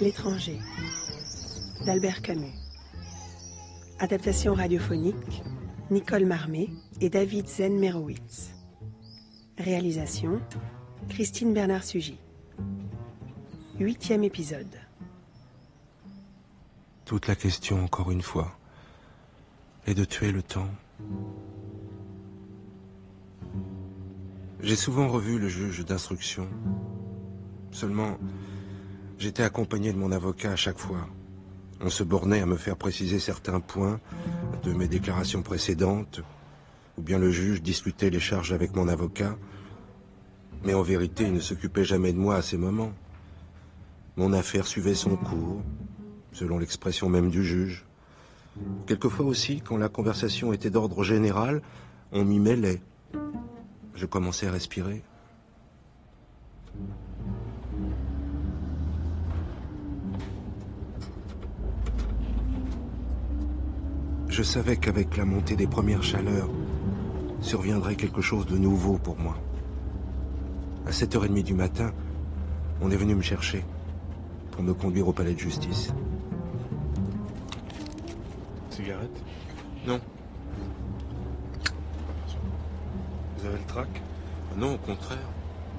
L'étranger d'Albert Camus. Adaptation radiophonique, Nicole Marmé et David Zen-Merowitz. Réalisation, Christine Bernard-Sugy. 8e épisode. Toute la question, encore une fois, est de tuer le temps. J'ai souvent revu le juge d'instruction. Seulement, j'étais accompagné de mon avocat à chaque fois. On se bornait à me faire préciser certains points de mes déclarations précédentes, ou bien le juge discutait les charges avec mon avocat, mais en vérité, il ne s'occupait jamais de moi à ces moments. Mon affaire suivait son cours, selon l'expression même du juge. Quelquefois aussi, quand la conversation était d'ordre général, on m'y mêlait. Je commençais à respirer. Je savais qu'avec la montée des premières chaleurs, surviendrait quelque chose de nouveau pour moi. À 7h30 du matin, on est venu me chercher pour me conduire au palais de justice. Cigarette? Non. Vous avez le trac? Non, au contraire.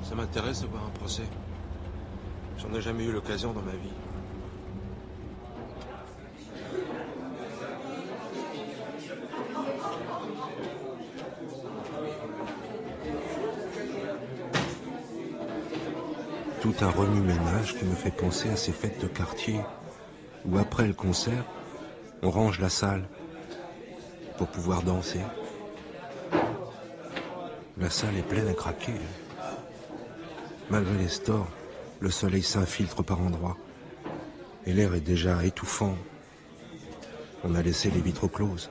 Ça m'intéresse de voir un procès. J'en ai jamais eu l'occasion dans ma vie. Tout un remue-ménage qui me fait penser à ces fêtes de quartier où après le concert, on range la salle pour pouvoir danser. La salle est pleine à craquer. Malgré les stores, le soleil s'infiltre par endroits et l'air est déjà étouffant. On a laissé les vitres closes.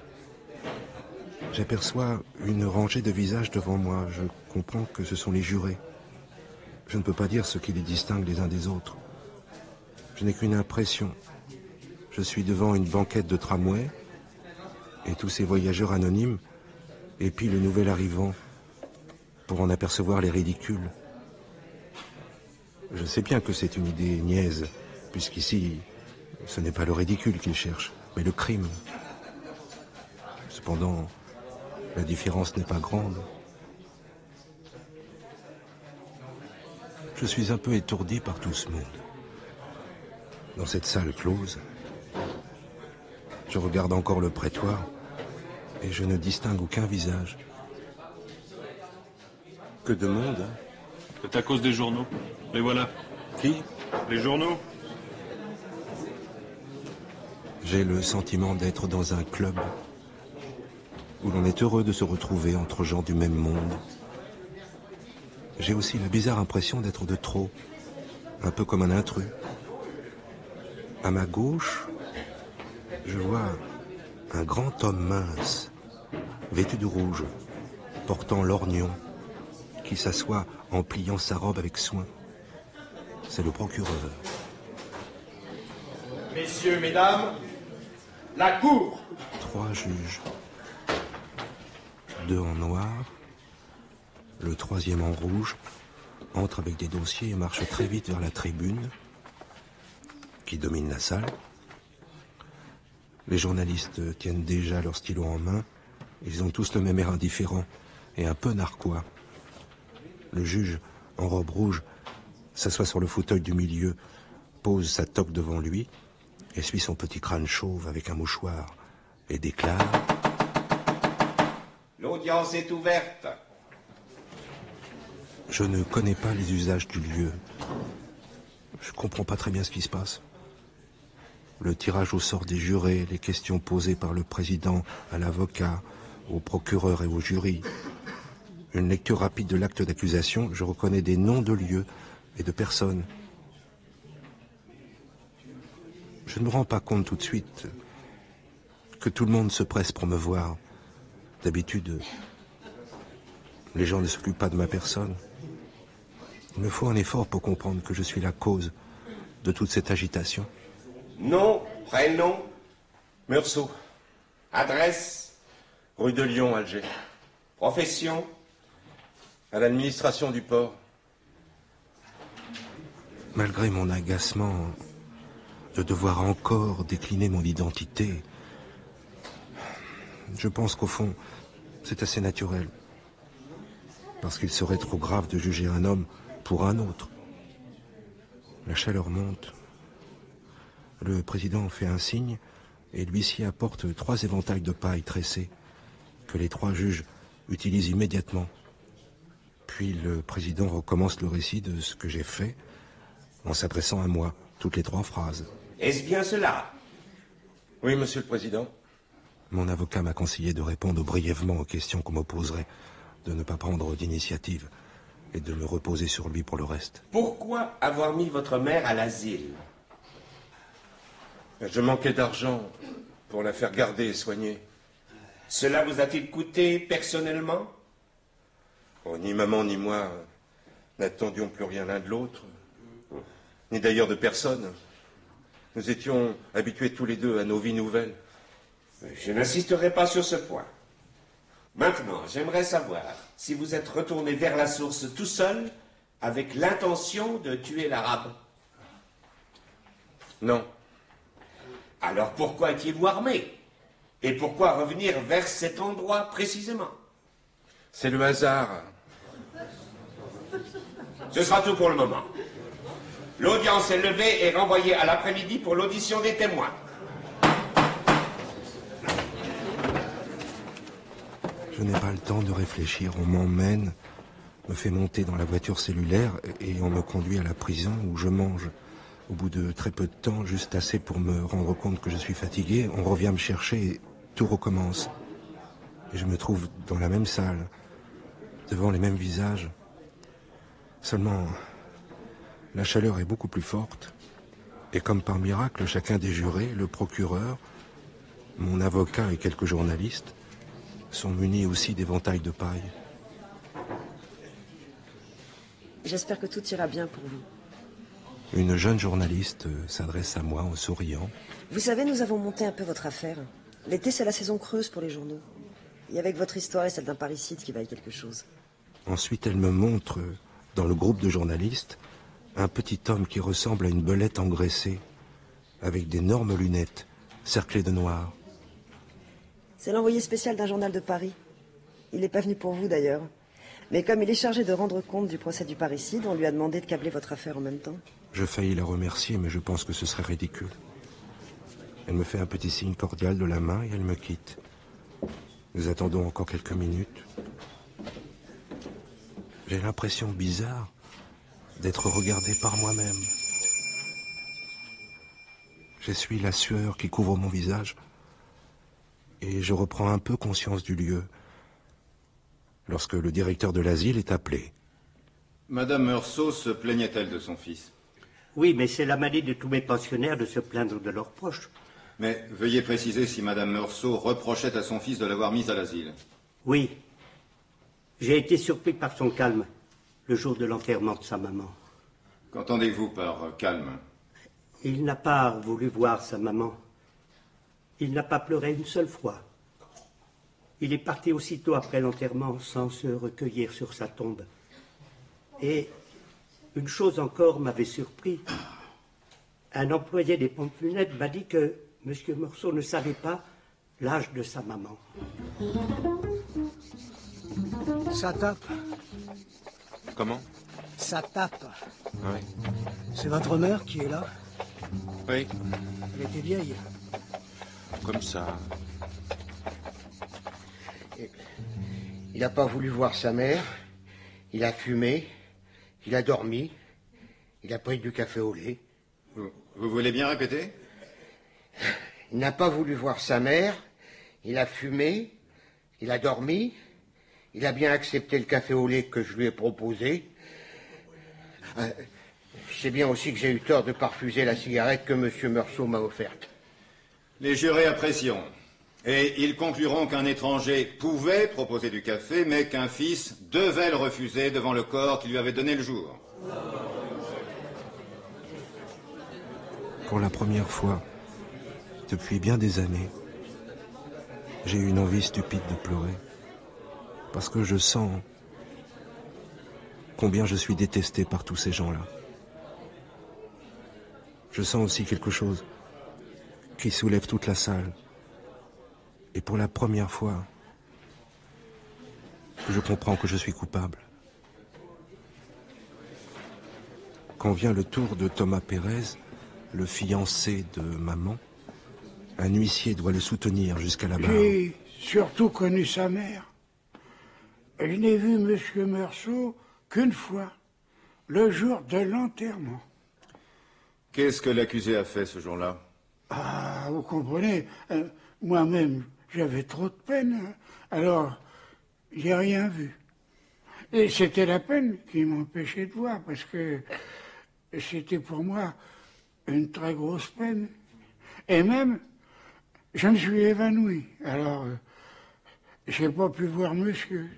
J'aperçois une rangée de visages devant moi. Je comprends que ce sont les jurés. Je ne peux pas dire ce qui les distingue les uns des autres. Je n'ai qu'une impression. Je suis devant une banquette de tramway et tous ces voyageurs anonymes épient le nouvel arrivant pour en apercevoir les ridicules. Je sais bien que c'est une idée niaise, puisqu'ici, ce n'est pas le ridicule qu'ils cherchent, mais le crime. Cependant, la différence n'est pas grande. Je suis un peu étourdi par tout ce monde. Dans cette salle close, je regarde encore le prétoire et je ne distingue aucun visage. Que de monde, hein? C'est à cause des journaux. Les voilà. Qui? Les journaux? J'ai le sentiment d'être dans un club où l'on est heureux de se retrouver entre gens du même monde. J'ai aussi la bizarre impression d'être de trop, un peu comme un intrus. À ma gauche, je vois un grand homme mince, vêtu de rouge, portant lorgnon, qui s'assoit en pliant sa robe avec soin. C'est le procureur. Messieurs, mesdames, la cour. 3 juges. 2 en noir. Le 3e en rouge entre avec des dossiers et marche très vite vers la tribune qui domine la salle. Les journalistes tiennent déjà leur stylo en main. Ils ont tous le même air indifférent et un peu narquois. Le juge, en robe rouge, s'assoit sur le fauteuil du milieu, pose sa toque devant lui, essuie son petit crâne chauve avec un mouchoir et déclare: L'audience est ouverte. Je ne connais pas les usages du lieu. Je comprends pas très bien ce qui se passe. Le tirage au sort des jurés, les questions posées par le président à l'avocat, au procureur et au jury. Une lecture rapide de l'acte d'accusation, je reconnais des noms de lieux et de personnes. Je ne me rends pas compte tout de suite que tout le monde se presse pour me voir. D'habitude, les gens ne s'occupent pas de ma personne. Il me faut un effort pour comprendre que je suis la cause de toute cette agitation. Nom, prénom, Meursault. adresse, Rue de Lyon, Alger. profession. À l'administration du port. Malgré mon agacement, de devoir encore décliner mon identité. Je pense qu'au fond, c'est assez naturel. Parce qu'il serait trop grave de juger un homme pour un autre. La chaleur monte. Le président fait un signe et l'huissier apporte 3 éventails de paille tressés que les 3 juges utilisent immédiatement. Puis le président recommence le récit de ce que j'ai fait en s'adressant à moi, toutes les 3 phrases. Est-ce bien cela? Oui, monsieur le président. Mon avocat m'a conseillé de répondre brièvement aux questions qu'on me poserait, de ne pas prendre d'initiative et de me reposer sur lui pour le reste. Pourquoi avoir mis votre mère à l'asile? Je manquais d'argent pour la faire garder et soigner. Cela vous a-t-il coûté personnellement? Oh, ni maman ni moi n'attendions plus rien l'un de l'autre, ni d'ailleurs de personne. Nous étions habitués tous les deux à nos vies nouvelles. Je n'insisterai pas sur ce point. Maintenant, j'aimerais savoir si vous êtes retourné vers la source tout seul avec l'intention de tuer l'arabe. Non. Alors pourquoi étiez-vous armé? Et pourquoi revenir vers cet endroit précisément? C'est le hasard. Ce sera tout pour le moment. L'audience est levée et renvoyée à l'après-midi pour l'audition des témoins. Je n'ai pas le temps de réfléchir. On m'emmène, me fait monter dans la voiture cellulaire et on me conduit à la prison où je mange. Au bout de très peu de temps, juste assez pour me rendre compte que je suis fatigué, on revient me chercher et tout recommence. Et je me trouve dans la même salle, devant les mêmes visages. Seulement, la chaleur est beaucoup plus forte. Et comme par miracle, chacun des jurés, le procureur, mon avocat et quelques journalistes, sont munis aussi d'éventails de paille. J'espère que tout ira bien pour vous. Une jeune journaliste s'adresse à moi en souriant. Vous savez, nous avons monté un peu votre affaire. L'été, c'est la saison creuse pour les journaux. Et avec votre histoire et celle d'un parricide qui vaille quelque chose. Ensuite, elle me montre, dans le groupe de journalistes, un petit homme qui ressemble à une belette engraissée, avec d'énormes lunettes, cerclées de noir. C'est l'envoyé spécial d'un journal de Paris. Il n'est pas venu pour vous, d'ailleurs. Mais comme il est chargé de rendre compte du procès du parricide, on lui a demandé de câbler votre affaire en même temps. Je faillis la remercier, mais je pense que ce serait ridicule. Elle me fait un petit signe cordial de la main et elle me quitte. Nous attendons encore quelques minutes. J'ai l'impression bizarre d'être regardé par moi-même. J'essuie la sueur qui couvre mon visage et je reprends un peu conscience du lieu lorsque le directeur de l'asile est appelé. Madame Meursault se plaignait-elle de son fils? Oui, mais c'est la manie de tous mes pensionnaires de se plaindre de leurs proches. Mais veuillez préciser si Madame Meursault reprochait à son fils de l'avoir mise à l'asile. Oui. J'ai été surpris par son calme le jour de l'enterrement de sa maman. Qu'entendez-vous par calme? Il n'a pas voulu voir sa maman. Il n'a pas pleuré une seule fois. Il est parti aussitôt après l'enterrement sans se recueillir sur sa tombe. Et une chose encore m'avait surpris. Un employé des pompes funèbres m'a dit que M. Meursault ne savait pas l'âge de sa maman. Ça tape. Comment? Ça tape. Oui. C'est votre mère qui est là? Oui, Elle était vieille. comme ça. Il n'a pas voulu voir sa mère, il a fumé, il a dormi, il a pris du café au lait. Vous voulez bien répéter? Il n'a pas voulu voir sa mère, il a fumé, il a dormi, il a bien accepté le café au lait que je lui ai proposé. Je sais bien aussi que j'ai eu tort de ne pas refuser la cigarette que M. Meursault m'a offerte. Les jurés apprécieront. Et ils concluront qu'un étranger pouvait proposer du café, mais qu'un fils devait le refuser devant le corps qui lui avait donné le jour. Pour la première fois, depuis bien des années, j'ai eu une envie stupide de pleurer. Parce que je sens combien je suis détesté par tous ces gens-là. Je sens aussi quelque chose qui soulève toute la salle. Et pour la première fois, je comprends que je suis coupable. Quand vient le tour de Thomas Pérez, le fiancé de maman, un huissier doit le soutenir jusqu'à la barre. J'ai surtout connu sa mère. Je n'ai vu M. Meursault qu'une fois, le jour de l'enterrement. Qu'est-ce que l'accusé a fait ce jour-là? Ah, vous comprenez, moi-même, j'avais trop de peine, alors j'ai rien vu. Et c'était la peine qui m'empêchait de voir, parce que c'était pour moi une très grosse peine. Et même, je me suis évanoui, alors j'ai pas pu voir monsieur.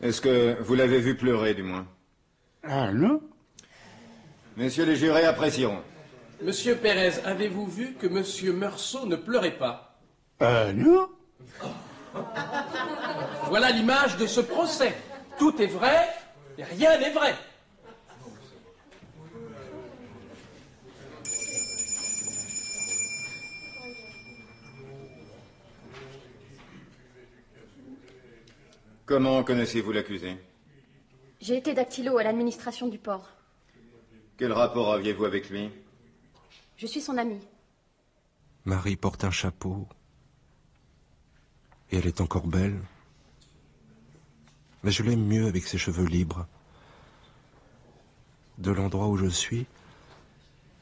Est-ce que vous l'avez vu pleurer, du moins? Ah non? Messieurs les jurés apprécieront. Monsieur Pérez, avez-vous vu que Monsieur Meursault ne pleurait pas? Non. Voilà l'image de ce procès. Tout est vrai et rien n'est vrai. Comment connaissez-vous l'accusé? J'ai été dactylo à l'administration du port. Quel rapport aviez-vous avec lui? Je suis son amie. Marie porte un chapeau. Et elle est encore belle. Mais je l'aime mieux avec ses cheveux libres. De l'endroit où je suis,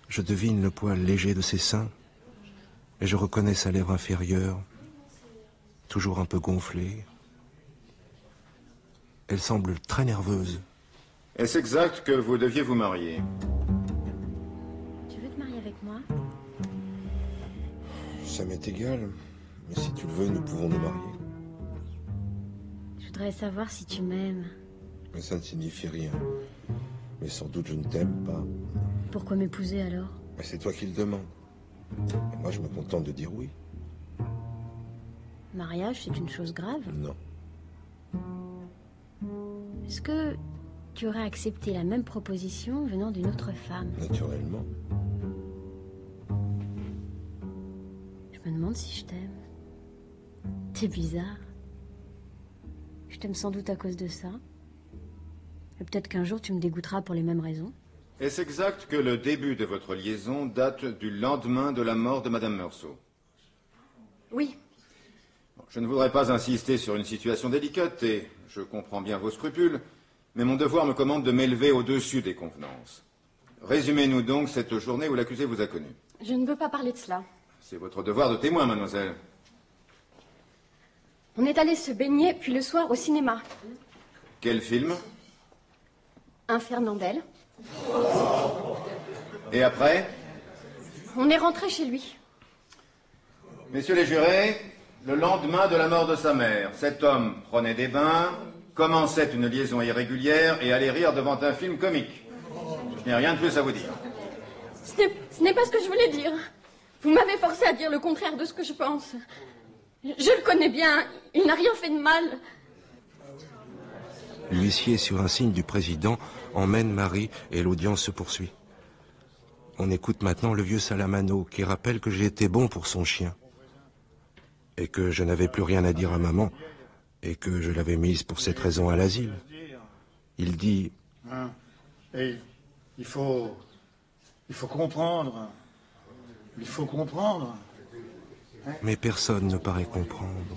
je devine le poil léger de ses seins. Et je reconnais sa lèvre inférieure, toujours un peu gonflée. Elle semble très nerveuse. Est-ce exact que vous deviez vous marier? Tu veux te marier avec moi? Ça m'est égal, mais si tu le veux, nous pouvons nous marier. Je voudrais savoir si tu m'aimes. Mais ça ne signifie rien. Mais sans doute je ne t'aime pas. Pourquoi m'épouser alors? Mais c'est toi qui le demandes. Et moi, je me contente de dire oui. Mariage, c'est une chose grave? Non. Est-ce que tu aurais accepté la même proposition venant d'une autre femme? Naturellement. Je me demande si je t'aime. T'es bizarre. Je t'aime sans doute à cause de ça. Et peut-être qu'un jour tu me dégoûteras pour les mêmes raisons. Est-ce exact que le début de votre liaison date du lendemain de la mort de Madame Meursault? Oui. Je ne voudrais pas insister sur une situation délicate et je comprends bien vos scrupules, mais mon devoir me commande de m'élever au-dessus des convenances. Résumez-nous donc cette journée où l'accusé vous a connu. Je ne veux pas parler de cela. C'est votre devoir de témoin, mademoiselle. On est allé se baigner, puis le soir au cinéma. Quel film? Un Fernandel. Et après? On est rentré chez lui. Messieurs les jurés, le lendemain de la mort de sa mère, cet homme prenait des bains, commençait une liaison irrégulière et allait rire devant un film comique. Je n'ai rien de plus à vous dire. Ce n'est pas ce que je voulais dire. Vous m'avez forcé à dire le contraire de ce que je pense. Je le connais bien, il n'a rien fait de mal. L'huissier, sur un signe du président, emmène Marie et l'audience se poursuit. On écoute maintenant le vieux Salamano qui rappelle que j'ai été bon pour son chien. Et que je n'avais plus rien à dire à maman et que je l'avais mise pour cette raison à l'asile. Il dit... Et il faut comprendre. Il faut comprendre. Mais personne ne paraît comprendre.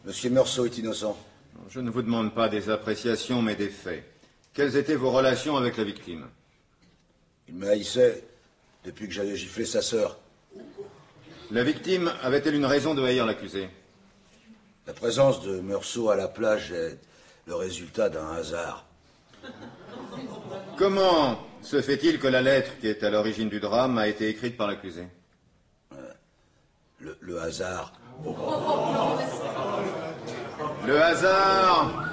Monsieur Meursault est innocent. Je ne vous demande pas des appréciations, mais des faits. Quelles étaient vos relations avec la victime? Il me haïssait depuis que j'avais giflé sa sœur. La victime avait-elle une raison de haïr l'accusé? La présence de Meursault à la plage est le résultat d'un hasard. Comment se fait-il que la lettre qui est à l'origine du drame a été écrite par l'accusé? Le hasard. Le hasard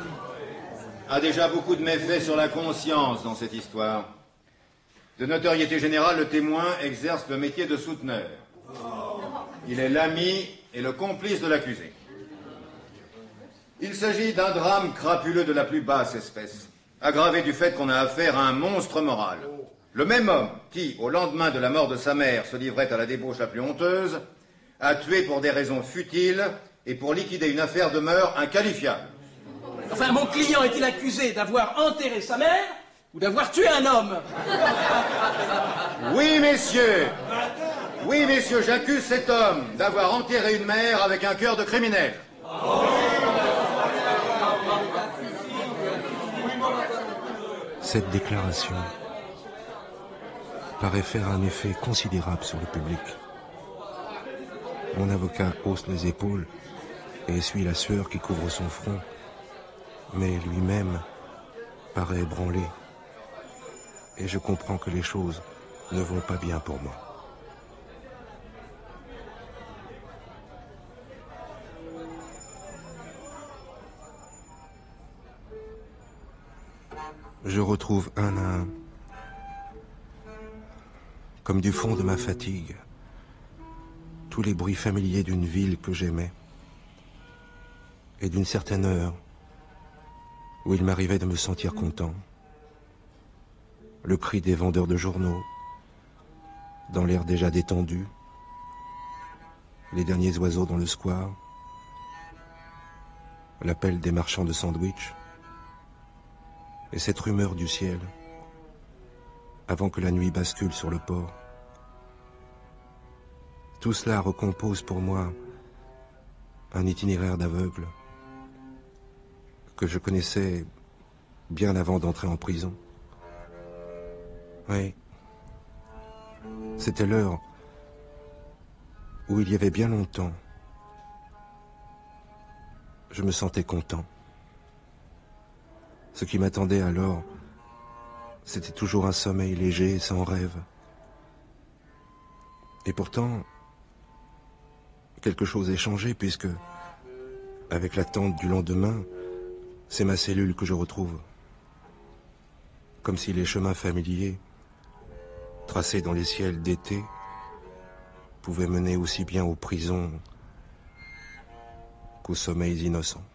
a déjà beaucoup de méfaits sur la conscience dans cette histoire. De notoriété générale, le témoin exerce le métier de souteneur. Il est l'ami et le complice de l'accusé. Il s'agit d'un drame crapuleux de la plus basse espèce, aggravé du fait qu'on a affaire à un monstre moral. Le même homme qui, au lendemain de la mort de sa mère, se livrait à la débauche la plus honteuse, a tué pour des raisons futiles et pour liquider une affaire de mœurs inqualifiable. Enfin, mon client est-il accusé d'avoir enterré sa mère ou d'avoir tué un homme? Oui, messieurs. Oui, messieurs, j'accuse cet homme d'avoir enterré une mère avec un cœur de criminel. Cette déclaration paraît faire un effet considérable sur le public. Mon avocat hausse les épaules et essuie la sueur qui couvre son front, mais lui-même paraît ébranlé. Et je comprends que les choses ne vont pas bien pour moi. Je retrouve un à un, comme du fond de ma fatigue, tous les bruits familiers d'une ville que j'aimais et d'une certaine heure où il m'arrivait de me sentir content. Le cri des vendeurs de journaux, dans l'air déjà détendu, les derniers oiseaux dans le square, l'appel des marchands de sandwich et cette rumeur du ciel avant que la nuit bascule sur le port. Tout cela recompose pour moi un itinéraire d'aveugle que je connaissais bien avant d'entrer en prison. Oui, c'était l'heure où il y avait bien longtemps, je me sentais content. Ce qui m'attendait alors, c'était toujours un sommeil léger et sans rêve. Et pourtant, quelque chose est changé puisque, avec l'attente du lendemain, c'est ma cellule que je retrouve. Comme si les chemins familiers, tracés dans les ciels d'été, pouvaient mener aussi bien aux prisons qu'aux sommeils innocents.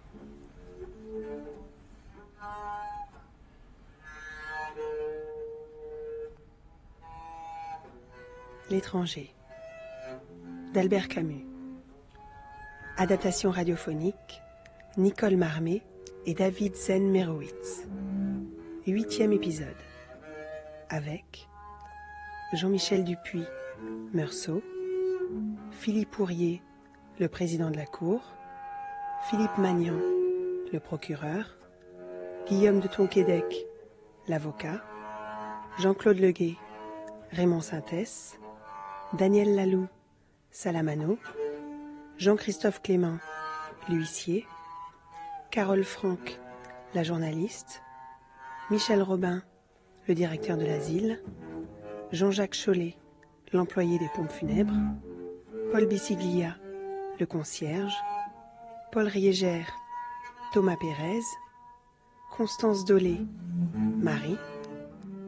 L'étranger d'Albert Camus. Adaptation radiophonique, Nicole Marmé et David Zen-Merowitz. 8e épisode. Avec Jean-Michel Dupuis, Meursault, Philippe Pourrier, le président de la Cour, Philippe Magnan, le procureur, Guillaume de Tonquédec, l'avocat, Jean-Claude Leguet, Raymond Sintès, Daniel Laloux, Salamano, Jean-Christophe Clément, l'huissier, Carole Franck, la journaliste, Michel Robin, le directeur de l'asile, Jean-Jacques Chollet, l'employé des pompes funèbres, Paul Bissiglia, le concierge, Paul Riégère, Thomas Pérez, Constance Dolé, Marie,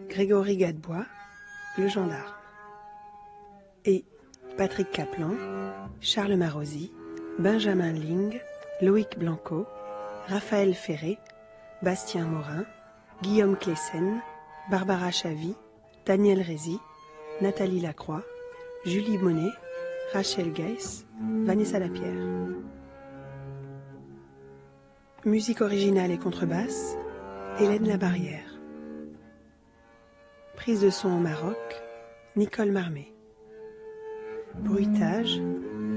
Grégory Gadebois, le gendarme. Et Patrick Kaplan, Charles Marosi, Benjamin Ling, Loïc Blanco, Raphaël Ferré, Bastien Morin, Guillaume Cléssen, Barbara Chavy, Daniel Rézy, Nathalie Lacroix, Julie Monet, Rachel Geiss, Vanessa Lapierre. Musique originale et contrebasse, Hélène Labarrière. Prise de son au Maroc, Nicole Marmé. Bruitage,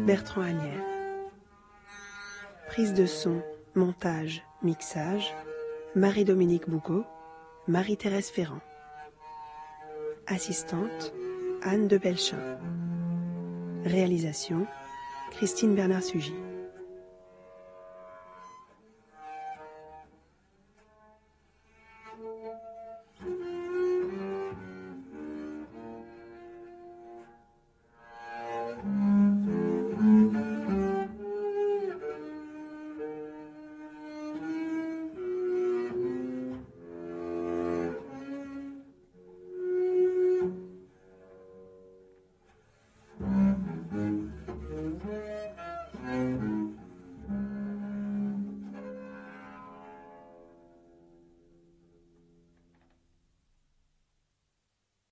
Bertrand Agnières. Prise de son, montage, mixage, Marie-Dominique Bougot, Marie-Thérèse Ferrand. Assistante, Anne de Belchin. Réalisation, Christine Bernard-Sugy.